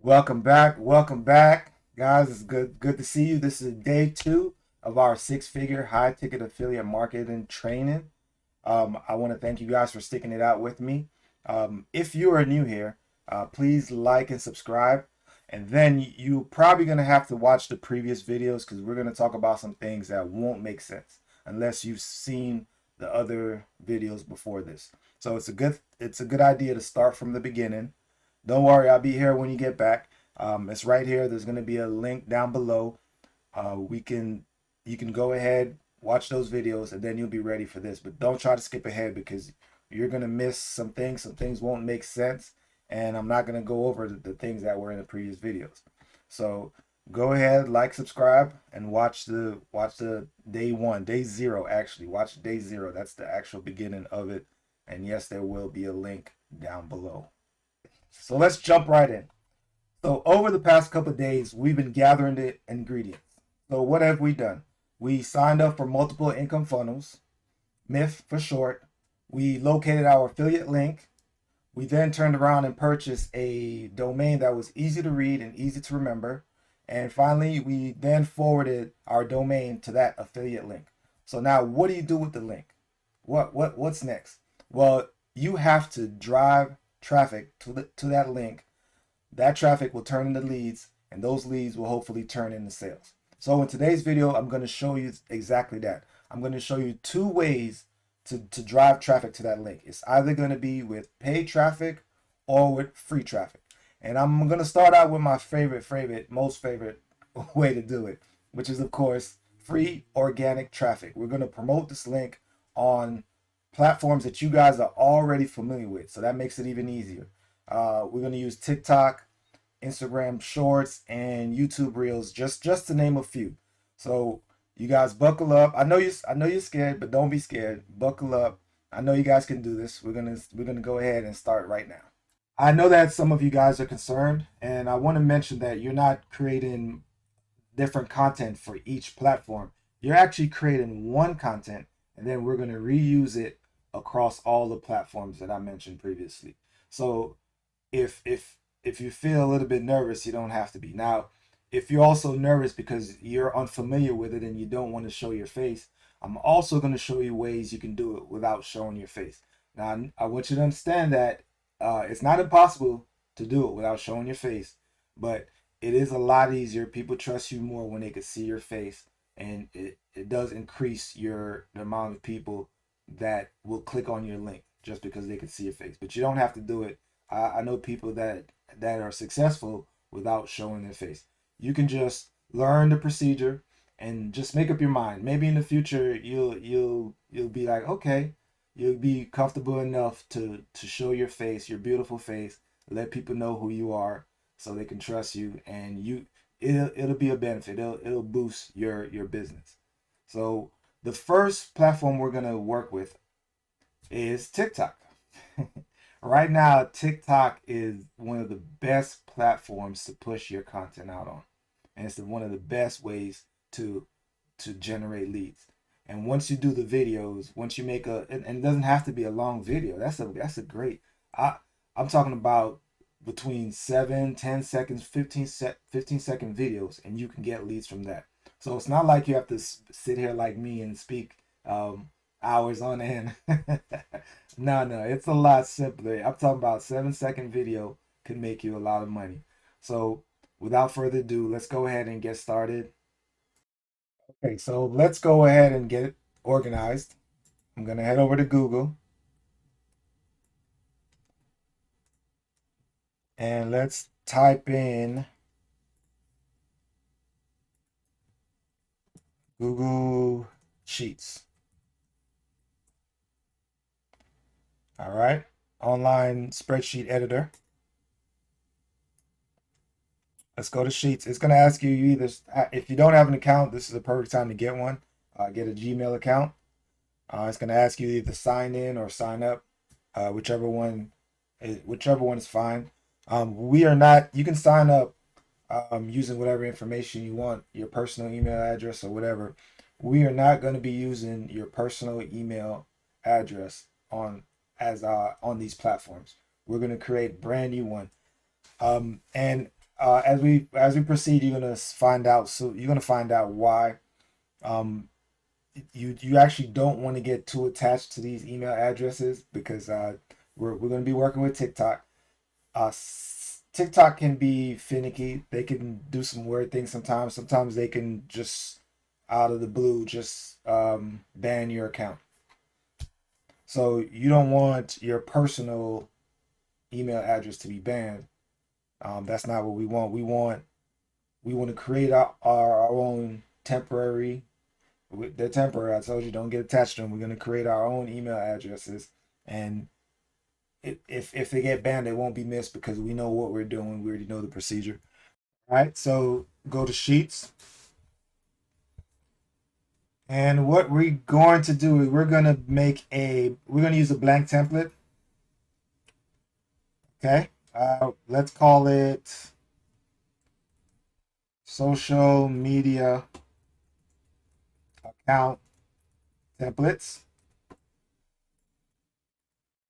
Welcome back, guys. It's good to see you. This is day 2 of our six-figure high-ticket affiliate marketing training. I want to thank you guys for sticking it out with me. If you are new here, please like and subscribe. And then you're probably going to have to watch the previous videos because we're going to talk about some things that won't make sense unless you've seen the other videos before this. So it's a good idea to start from the beginning. Don't worry, I'll be here when you get back. It's right here. There's going to be a link down below. We can You can go ahead, watch those videos, and then you'll be ready for this. But don't try to skip ahead because you're going to miss some things. Some things won't make sense, and I'm not going to go over the things that were in the previous videos. So go ahead, like, subscribe, and watch the day 1, day 0 actually. Watch day 0. That's the actual beginning of it. And yes, there will be a link down below. So let's jump right in. So over the past couple of days, we've been gathering the ingredients. So what have we done? We signed up for multiple income funnels, MIF for short. We located our affiliate link. We then turned around and purchased a domain that was easy to read and easy to remember. And finally, we then forwarded our domain to that affiliate link. So now what do you do with the link? What's next? Well, you have to drive traffic to that link. That traffic will turn into leads, and those leads will hopefully turn into sales. So in today's video, I'm going to show you exactly that. I'm going to show you 2 ways to drive traffic to that link. It's either going to be with paid traffic or with free traffic. And I'm going to start out with my most favorite way to do it, which is, of course, free organic traffic. We're going to promote this link on platforms that you guys are already familiar with. So that makes it even easier. We're going to use TikTok, Instagram Shorts, and YouTube Reels, just to name a few. So you guys buckle up. I know you're scared, but don't be scared. Buckle up. I know you guys can do this. We're gonna go ahead and start right now. I know that some of you guys are concerned, and I want to mention that you're not creating different content for each platform. You're actually creating one content, and then we're going to reuse it across all the platforms that I mentioned previously. So if you feel a little bit nervous, you don't have to be. Now, if you're also nervous because you're unfamiliar with it and you don't want to show your face, I'm also going to show you ways you can do it without showing your face. Now, I want you to understand that it's not impossible to do it without showing your face, but it is a lot easier. People trust you more when they can see your face, and it does increase the amount of people that will click on your link just because they can see your face. But you don't have to do it. I know people that are successful without showing their face. You can just learn the procedure and just make up your mind. Maybe in the future you'll be like, okay, you'll be comfortable enough to show your face, your beautiful face, let people know who you are so they can trust you, and it'll be a benefit. It'll boost your business. So the first platform we're going to work with is TikTok. Right now, TikTok is one of the best platforms to push your content out on, and it's one of the best ways to generate leads. And once you do the videos, once you make and it doesn't have to be a long video. That's a great. I'm talking about between 7, 10 seconds, 15-second videos, and you can get leads from that. So it's not like you have to sit here like me and speak hours on end. No, it's a lot simpler. I'm talking about 7-second video can make you a lot of money. So without further ado, let's go ahead and get started. Okay, so let's go ahead and get it organized. I'm gonna head over to Google and let's type in Google Sheets. All right, online spreadsheet editor. Let's go to Sheets. It's going to ask you either, if you don't have an account, this is a perfect time to get one. Get a Gmail account. It's going to ask you either sign in or sign up, whichever one is fine. We are not. You can sign up using whatever information you want, your personal email address or whatever. We are not going to be using your personal email address on these platforms. We're going to create a brand new one. And as we proceed, you're gonna find out. So you're gonna find out why um, you actually don't want to get too attached to these email addresses because we're gonna be working with TikTok. TikTok can be finicky. They can do some weird things sometimes. Sometimes they can just out of the blue just ban your account. So you don't want your personal email address to be banned. That's not what we want. We want to create our own temporary. They're temporary. I told you don't get attached to them. We're going to create our own email addresses, and if they get banned, they won't be missed because we know what we're doing. We already know the procedure. All right. So go to Sheets, and what we're going to do is we're going to use a blank template. Okay. Let's call it social media account templates.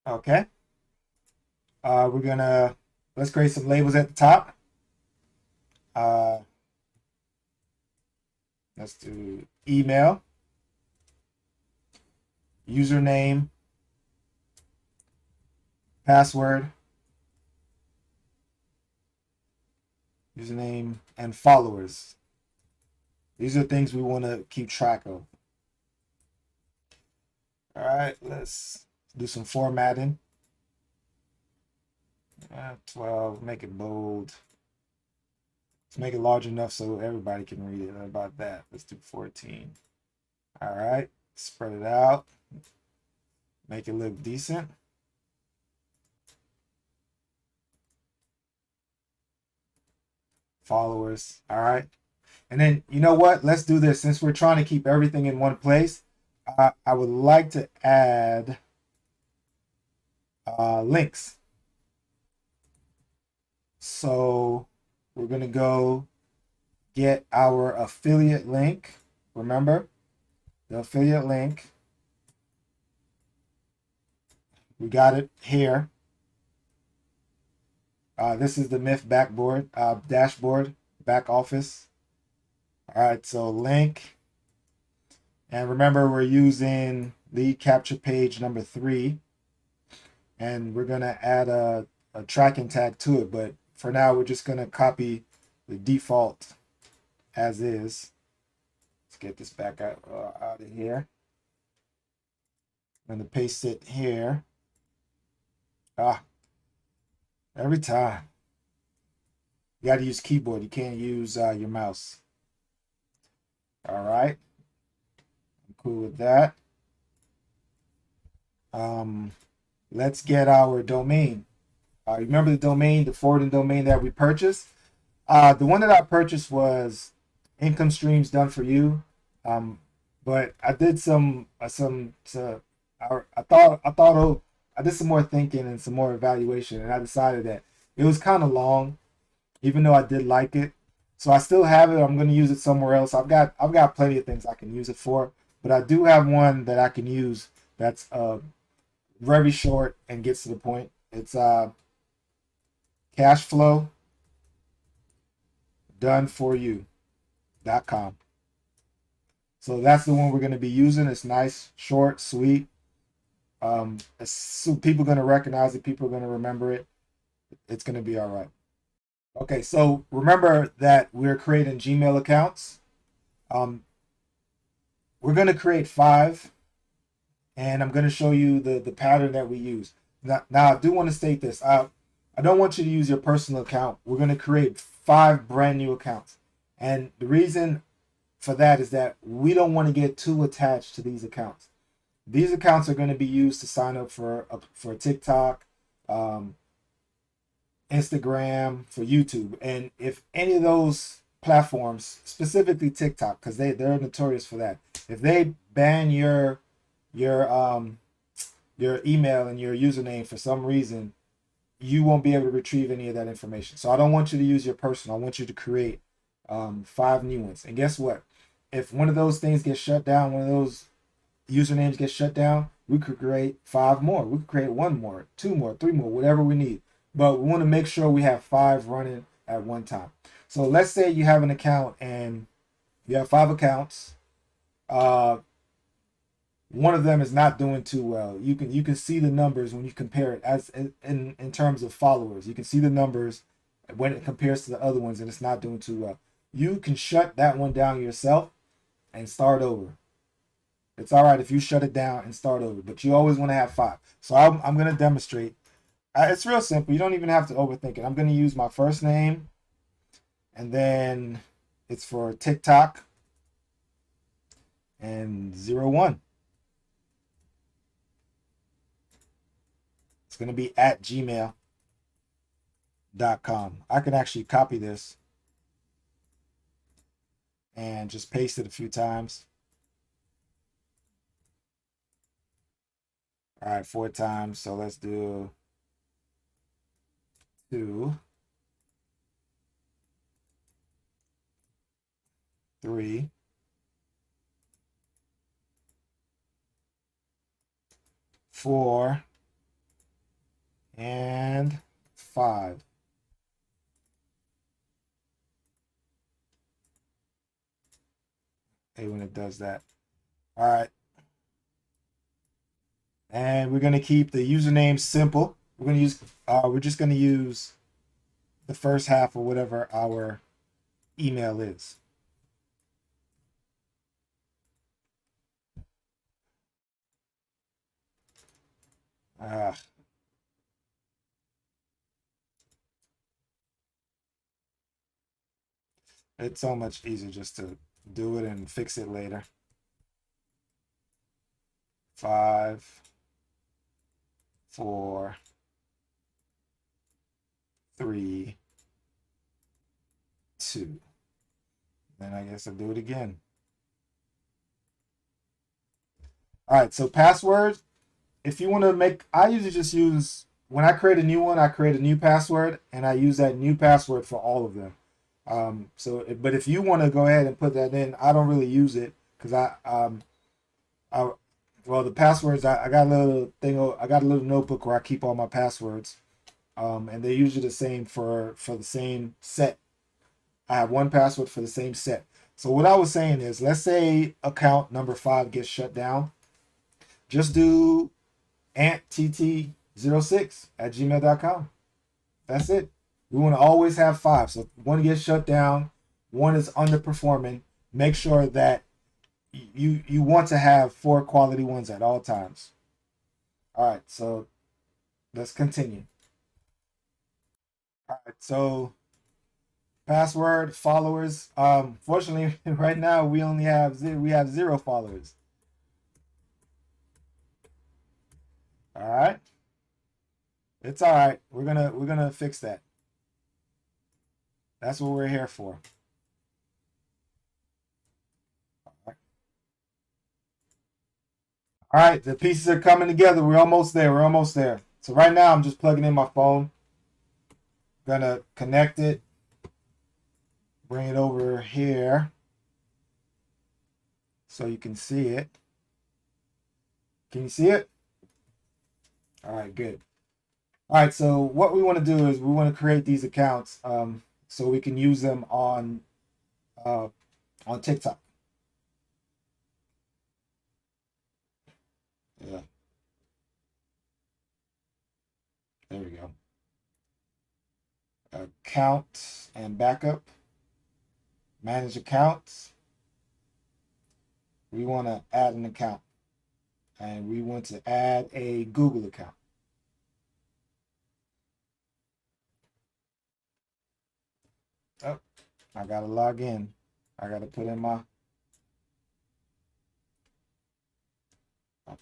Okay. Let's create some labels at the top. Let's do email, username, password, username, and followers. These are things we want to keep track of. All right, let's do some formatting. 12, make it bold. Let's make it large enough so everybody can read it. How about that? Let's do 14. All right, spread it out. Make it look decent. Followers. All right. And then, you know what? Let's do this. Since we're trying to keep everything in one place, I would like to add links. So we're going to go get our affiliate link. Remember, the affiliate link. We got it here. This is the MIF dashboard, back office. All right, so link. And remember, we're using lead capture page number 3. And we're going to add a tracking tag to it. But for now, we're just going to copy the default as is. Let's get this back out of here. I'm going to paste it here. Every time. You got to use keyboard. You can't use your mouse. All right. I'm cool with that. Let's get our domain. Remember the domain, the forwarding domain that we purchased? The one that I purchased was Income Streams Done For You. But I did I did some more thinking and some more evaluation, and I decided that it was kind of long, even though I did like it. So I still have it. I'm going to use it somewhere else. I've got plenty of things I can use it for, but I do have one that I can use that's very short and gets to the point. It's cashflow doneforyou.com. So that's the one we're going to be using. It's nice, short, sweet. So people are going to recognize it. People are going to remember it. It's going to be all right. Okay, so remember that we're creating Gmail accounts. We're going to create 5, and I'm going to show you the pattern that we use. Now I do want to state this. I don't want you to use your personal account. We're going to create 5 brand new accounts. And the reason for that is that we don't want to get too attached to these accounts. These accounts are going to be used to sign up for TikTok, Instagram, for YouTube. And if any of those platforms, specifically TikTok, because they're notorious for that, if they ban your email and your username for some reason, you won't be able to retrieve any of that information. So I don't want you to use your personal. I want you to create 5 new ones. And guess what? If one of those things gets shut down, one of those usernames get shut down, we could create 5 more. We could create 1 more, 2 more, 3 more, whatever we need. But we want to make sure we have 5 running at one time. So let's say you have an account and you have 5 accounts. One of them is not doing too well. You can see the numbers when you compare it as in terms of followers. You can see the numbers when it compares to the other ones, and it's not doing too well. You can shut that one down yourself and start over. It's all right if you shut it down and start over, but you always want to have 5. So I'm going to demonstrate. It's real simple. You don't even have to overthink it. I'm going to use my first name, and then it's for TikTok and 01. It's going to be at gmail.com. I can actually copy this and just paste it a few times. All right, 4 times. So let's do 2, 3, 4, and 5. Hey, when it does that. All right. And we're going to keep the username simple. We're just going to use the first half of whatever our email is. It's so much easier just to do it and fix it later. 5, 4, 3, 2. Then I guess I'll do it again. All right, so password. If you want to make, I usually just use, when I create a new one, I create a new password, and I use that new password for all of them. But if you want to go ahead and put that in, I don't really use it because well, the passwords, I got a little thing, I got a little notebook where I keep all my passwords, and they're usually the same for the same set. I have one password for the same set. So what I was saying is, let's say account number 5 gets shut down. Just do anttt06@gmail.com. That's it. We want to always have 5. So if one gets shut down, one is underperforming. Make sure that you want to have 4 quality ones at all times. All right, so let's continue. All right, so password, followers. Fortunately, right now we only have 0 followers. All right, it's all right. We're gonna fix that. That's what we're here for. All right, the pieces are coming together. We're almost there. We're almost there. So right now I'm just plugging in my phone. Gonna connect it. Bring it over here so you can see it. Can you see it? All right, good. All right, so what we want to do is we want to create these accounts so we can use them on TikTok. Yeah. There we go. Account and backup. Manage accounts. We want to add an account. And we want to add a Google account. Oh, I got to log in. I got to put in my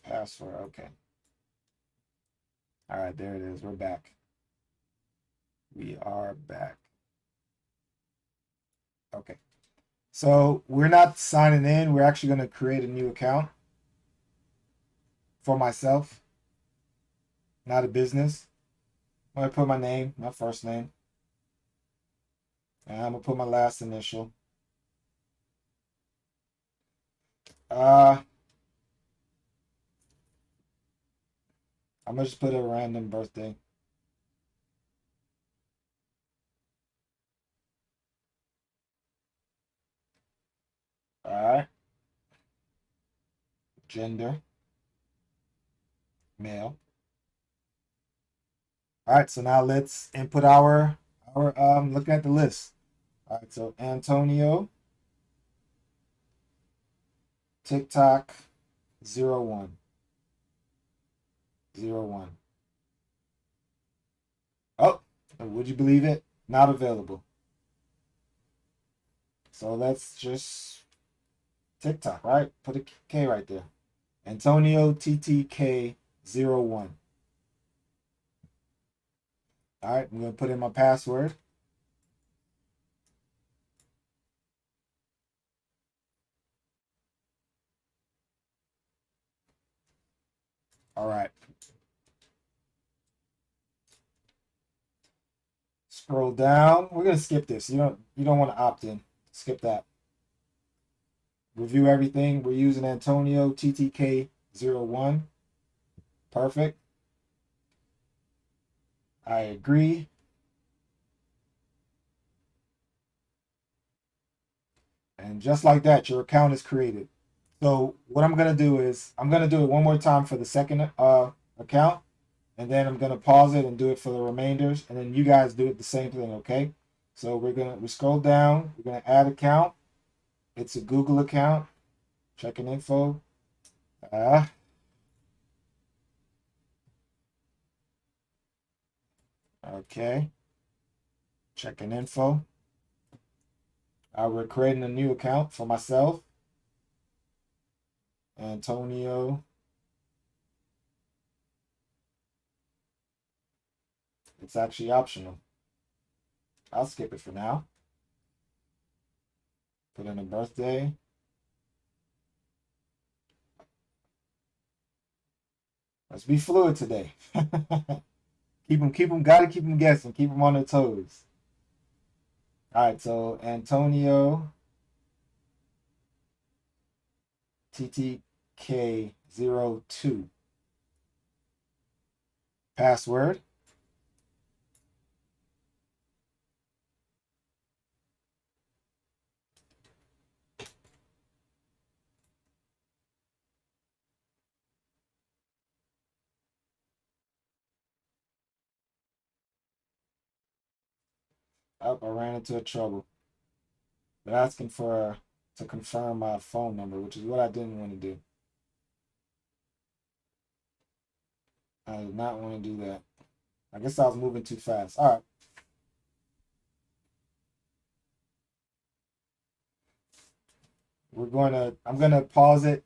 password. Okay. All right, there it is. We're back. We are back. Okay. So we're not signing in. We're actually going to create a new account for myself, not a business. I'm going to put my name, my first name. And I'm going to put my last initial. I'm going to just put a random birthday. All right. Gender, male. All right. So now let's input our looking at the list. All right. So Antonio, TikTok, 0101. Oh, would you believe it? Not available. So let's just TikTok, right? Put a K right there. Antonio TTK01. All right, I'm going to put in my password. All right. Scroll down. We're going to skip this. You don't want to opt in. Skip that. Review everything. We're using Antonio TTK01. Perfect. I agree. And just like that, your account is created. So what I'm going to do is I'm going to do it one more time for the second account. And then I'm going to pause it and do it for the remainders. And then you guys do it the same thing, okay? So we scroll down. We're going to add account. It's a Google account. Checking info. Okay. Checking info. We're creating a new account for myself. Antonio. It's actually optional. I'll skip it for now. Put in a birthday. Let's be fluid today. Gotta keep them guessing. Keep them on their toes. All right, so Antonio TTK02. Password. Oh, I ran into a trouble. They're asking to confirm my phone number, which is what I didn't want to do. I did not want to do that. I guess I was moving too fast. All right. I'm gonna pause it.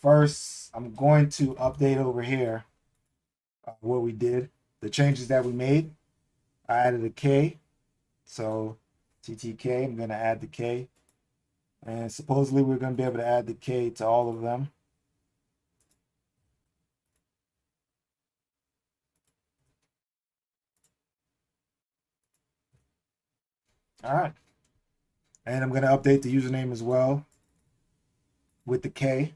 First, I'm going to update over here what we did, the changes that we made. I added a K, so TTK. I'm gonna add the K, and supposedly we're gonna be able to add the K to all of them. All right, and I'm gonna update the username as well with the K.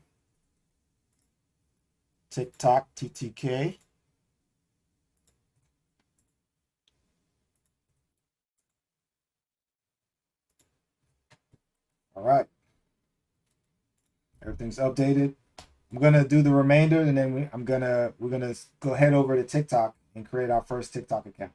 TikTok TTK. All right, everything's updated. I'm gonna do the remainder, and then we're gonna go head over to TikTok and create our first TikTok account.